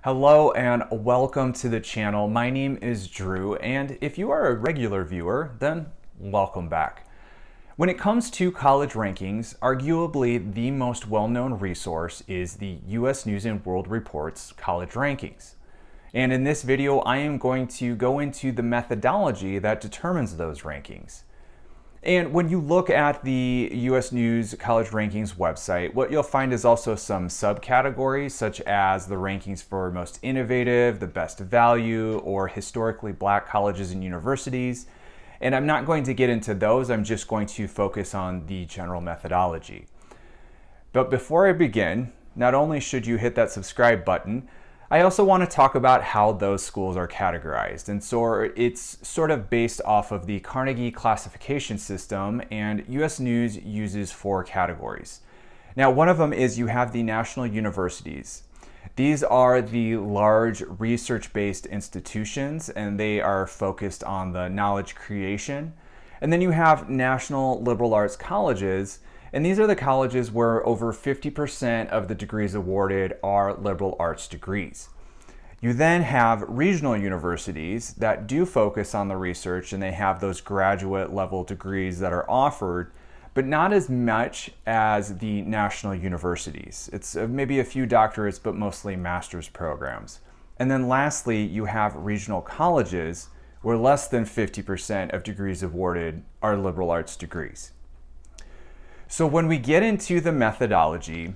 Hello and welcome to the channel. My name is Drew, and if you are a regular viewer, then welcome back. When it comes to college rankings, arguably the most well-known resource is the US News and World Report's college rankings. And in this video, I am going to go into the methodology that determines those rankings. And when you look at the US News College Rankings website, what you'll find is also some subcategories, such as the rankings for most innovative, the best value, or historically black colleges and universities. And I'm not going to get into those, I'm just going to focus on the general methodology. But before I begin, not only should you hit that subscribe button, I also want to talk about how those schools are categorized. And so it's sort of based off of the Carnegie classification system, and US News uses 4 categories. Now, one of them is you have the national universities. These are the large research-based institutions, and they are focused on the knowledge creation. And then you have national liberal arts colleges, and these are the colleges where over 50% of the degrees awarded are liberal arts degrees. You then have regional universities that do focus on the research, and they have those graduate level degrees that are offered, but not as much as the national universities. It's maybe a few doctorates, but mostly master's programs. And then lastly, you have regional colleges where less than 50% of degrees awarded are liberal arts degrees. So when we get into the methodology,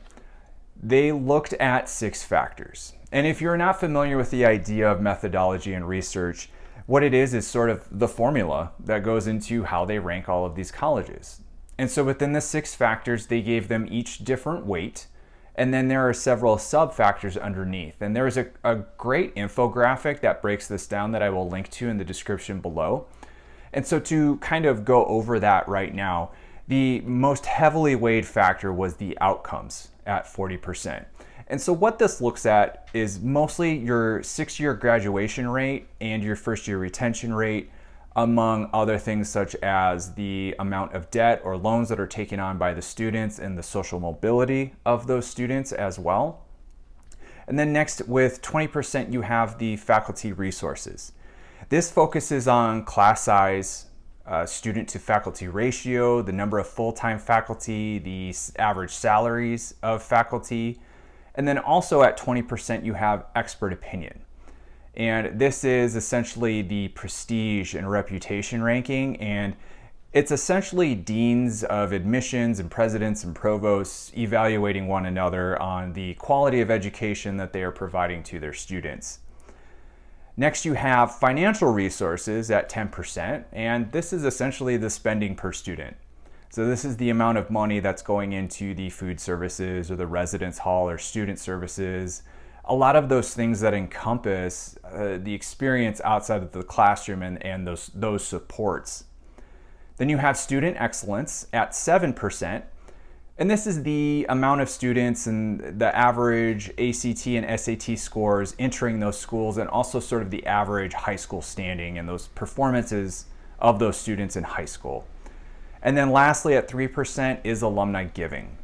they looked at 6 factors. And if you're not familiar with the idea of methodology and research, what it is sort of the formula that goes into how they rank all of these colleges. And so within the 6 factors, they gave them each different weight. And then there are several sub-factors underneath. And there is a great infographic that breaks this down that I will link to in the description below. And so to kind of go over that right now, the most heavily weighed factor was the outcomes at 40%. And so what this looks at is mostly your 6-year graduation rate and your first-year retention rate, among other things such as the amount of debt or loans that are taken on by the students and the social mobility of those students as well. And then next, with 20%, you have the faculty resources. This focuses on class size, student to faculty ratio, the number of full-time faculty, the average salaries of faculty, and then also at 20% you have expert opinion. And this is essentially the prestige and reputation ranking, and it's essentially deans of admissions and presidents and provosts evaluating one another on the quality of education that they are providing to their students. Next, you have financial resources at 10%, and this is essentially the spending per student. So this is the amount of money that's going into the food services or the residence hall or student services. A lot of those things that encompass the experience outside of the classroom and those supports. Then you have student excellence at 7%. And this is the amount of students and the average ACT and SAT scores entering those schools, and also sort of the average high school standing and those performances of those students in high school. And then lastly, at 3% is alumni giving.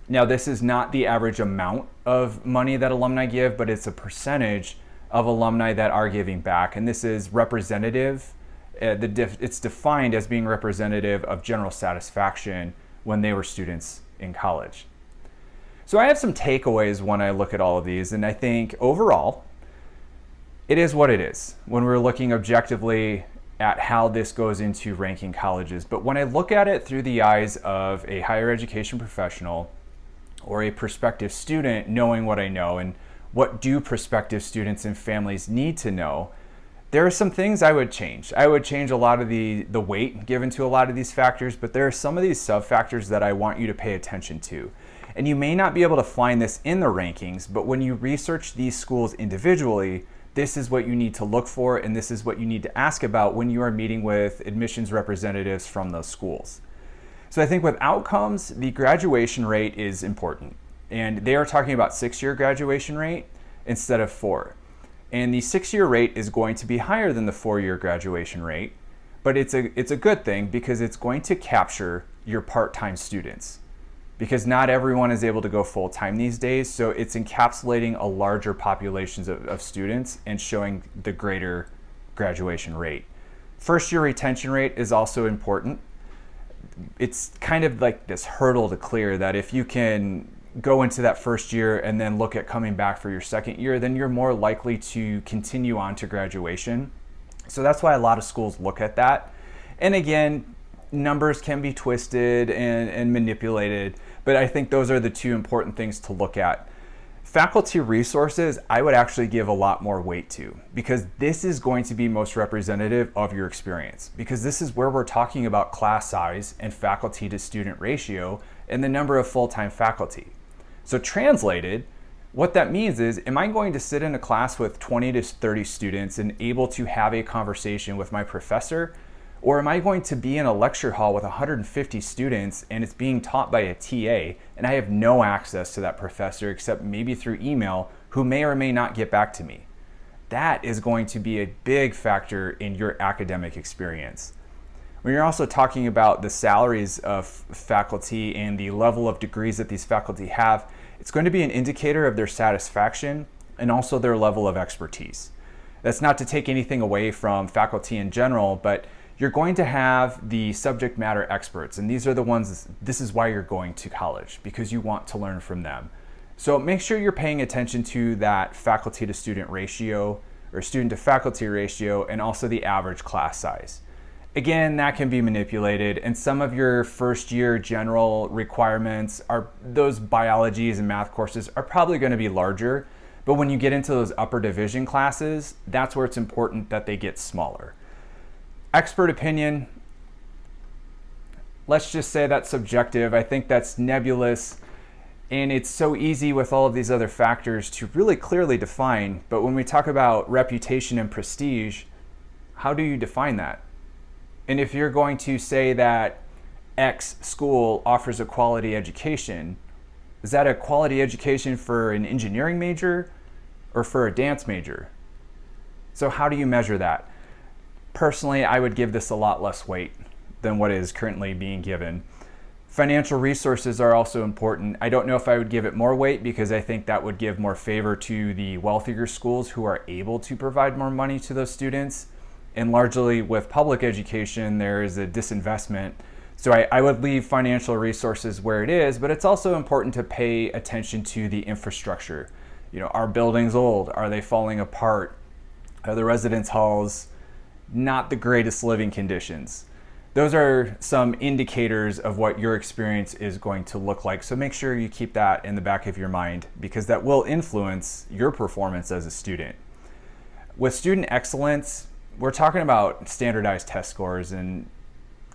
Now, this is not the average amount of money that alumni give, but it's a percentage of alumni that are giving back. And this is representative. It's defined as being representative of general satisfaction when they were students in college. So I have some takeaways when I look at all of these, and I think overall, it is what it is when we're looking objectively at how this goes into ranking colleges. But when I look at it through the eyes of a higher education professional or a prospective student, knowing what I know and what do prospective students and families need to know, there are some things I would change. I would change a lot of the weight given to a lot of these factors, but there are some of these sub-factors that I want you to pay attention to. And you may not be able to find this in the rankings, but when you research these schools individually, this is what you need to look for, and this is what you need to ask about when you are meeting with admissions representatives from those schools. So I think with outcomes, the graduation rate is important. And they are talking about 6-year graduation rate instead of 4. And the 6-year rate is going to be higher than the 4-year graduation rate, but it's a good thing because it's going to capture your part-time students. because not everyone is able to go full time these days. So it's encapsulating a larger populations of students and showing the greater graduation rate. First year retention rate is also important. It's kind of like this hurdle to clear that if you can go into that first year and then look at coming back for your second year, then you're more likely to continue on to graduation. So that's why a lot of schools look at that. And again, numbers can be twisted and manipulated, but I think those are the two important things to look at. Faculty resources, I would actually give a lot more weight to, because this is going to be most representative of your experience, because this is where we're talking about class size and faculty to student ratio and the number of full-time faculty. So translated, what that means is, am I going to sit in a class with 20 to 30 students and able to have a conversation with my professor? Or am I going to be in a lecture hall with 150 students and it's being taught by a TA and I have no access to that professor except maybe through email, who may or may not get back to me? That is going to be a big factor in your academic experience. When you're also talking about the salaries of faculty and the level of degrees that these faculty have, it's going to be an indicator of their satisfaction and also their level of expertise. That's not to take anything away from faculty in general, but you're going to have the subject matter experts, and these are the ones, this is why you're going to college, because you want to learn from them. So make sure you're paying attention to that faculty to student ratio or student to faculty ratio, and also the average class size. Again, that can be manipulated, and some of your first year general requirements are, those biologies and math courses are probably going to be larger, but when you get into those upper division classes, that's where it's important that they get smaller. Expert opinion, let's just say that's subjective. I think that's nebulous, and it's so easy with all of these other factors to really clearly define, but when we talk about reputation and prestige, how do you define that? And if you're going to say that X school offers a quality education, is that a quality education for an engineering major or for a dance major? So how do you measure that? Personally, I would give this a lot less weight than what is currently being given. Financial resources are also important. I don't know if I would give it more weight, because I think that would give more favor to the wealthier schools who are able to provide more money to those students. And largely with public education, there is a disinvestment. So I would leave financial resources where it is, but it's also important to pay attention to the infrastructure. You know, are buildings old? Are they falling apart? Are the residence halls not the greatest living conditions? Those are some indicators of what your experience is going to look like. So make sure you keep that in the back of your mind, because that will influence your performance as a student. With student excellence, we're talking about standardized test scores, and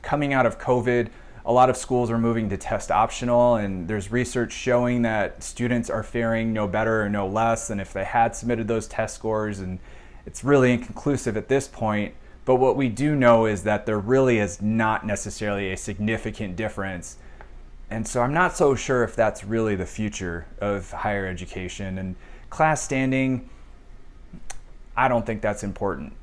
coming out of COVID, a lot of schools are moving to test optional, and there's research showing that students are faring no better or no less than if they had submitted those test scores, and it's really inconclusive at this point. But what we do know is that there really is not necessarily a significant difference. And so I'm not so sure if that's really the future of higher education. And class standing, I don't think that's important.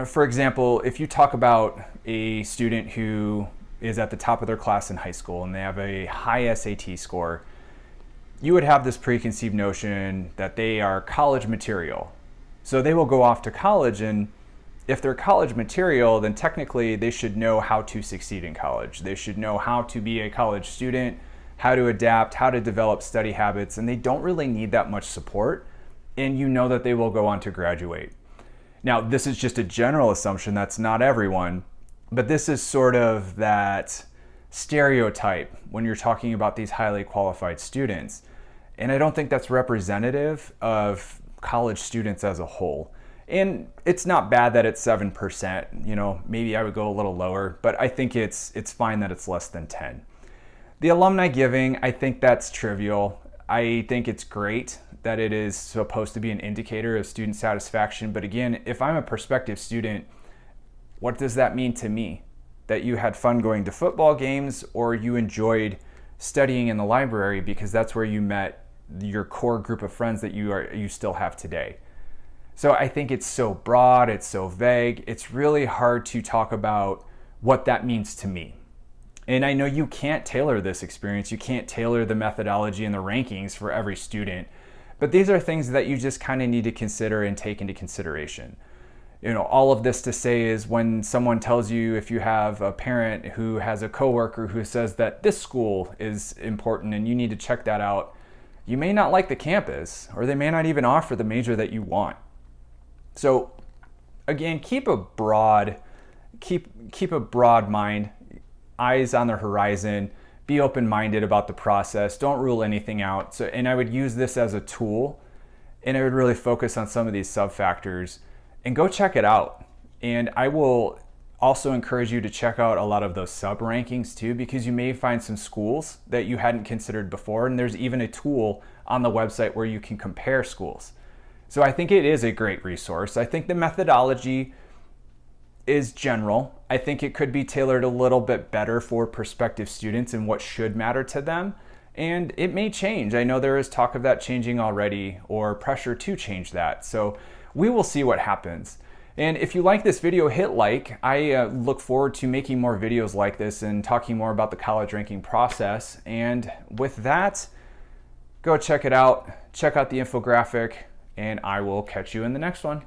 For example, if you talk about a student who is at the top of their class in high school and they have a high SAT score, you would have this preconceived notion that they are college material. So they will go off to college, and if they're college material, then technically they should know how to succeed in college. They should know how to be a college student, how to adapt, how to develop study habits, and they don't really need that much support, and you know that they will go on to graduate. Now, this is just a general assumption, that's not everyone, but this is sort of that stereotype when you're talking about these highly qualified students. And I don't think that's representative of college students as a whole. And it's not bad that it's 7%, maybe I would go a little lower, but I think it's fine that it's less than 10. The alumni giving, I think that's trivial. I think it's great that it is supposed to be an indicator of student satisfaction. But again, if I'm a prospective student, what does that mean to me? That you had fun going to football games, or you enjoyed studying in the library because that's where you met your core group of friends that you still have today. So I think it's so broad, it's so vague, it's really hard to talk about what that means to me. And I know you can't tailor this experience, you can't tailor the methodology and the rankings for every student, but these are things that you just kind of need to consider and take into consideration. All of this to say is when someone tells you, if you have a parent who has a coworker who says that this school is important and you need to check that out, you may not like the campus, or they may not even offer the major that you want. So again, keep a broad mind, eyes on the horizon, be open-minded about the process, don't rule anything out. And I would use this as a tool, and I would really focus on some of these sub-factors and go check it out. And I will also encourage you to check out a lot of those sub-rankings too, because you may find some schools that you hadn't considered before, and there's even a tool on the website where you can compare schools. So I think it is a great resource. I think the methodology is general. I think it could be tailored a little bit better for prospective students and what should matter to them. And it may change. I know there is talk of that changing already, or pressure to change that. So we will see what happens. And if you like this video, hit like. I look forward to making more videos like this and talking more about the college ranking process. And with that, go check it out. Check out the infographic, and I will catch you in the next one.